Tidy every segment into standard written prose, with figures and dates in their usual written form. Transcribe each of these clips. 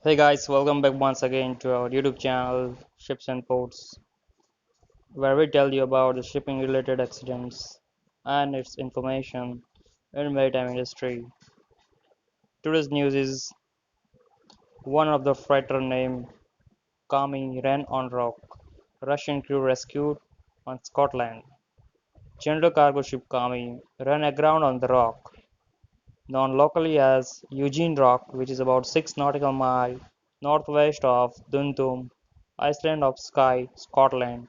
Hey guys, welcome back once again to our YouTube channel Ships and Ports, where we tell you about the shipping related accidents and its information in maritime industry. Today's news is one of the freighter named Kami ran on rock. Russian crew rescued on Scotland. General cargo ship Kami ran aground on the rock, known locally as Eugene Rock, which is about 6 nautical miles northwest of Dundrum, Island of Skye, Scotland,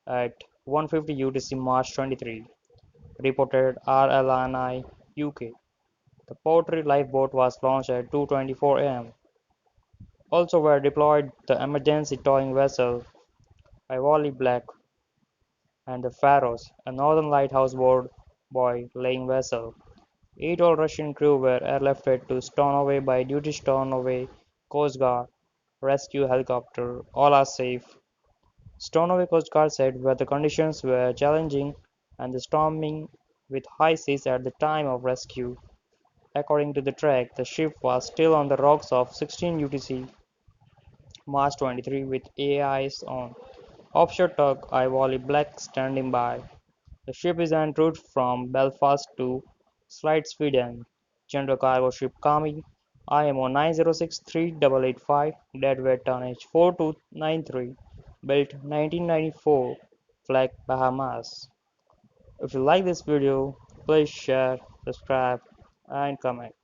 at 1:50 UTC March 23, reported RLNI UK. The Poetry lifeboat was launched at 2:24 am. Also were deployed the emergency towing vessel Voici Black and the Faroes, a Northern Lighthouse Board buoy laying vessel. 8 all Russian crew were airlifted to Stornoway by duty Stornoway Coast Guard rescue helicopter. All are safe. Stornoway Coast Guard said weather conditions were challenging and the storming with high seas at the time of rescue. According to the track, the ship was still on the rocks of 16 UTC March 23 with AIs on. Offshore tug Ivory Black standing by. The ship is en route from Belfast to Slide, Sweden. General cargo ship Kami, IMO 9063885, deadweight tonnage 4293, built 1994, flag Bahamas. If you like this video, please share, subscribe, and comment.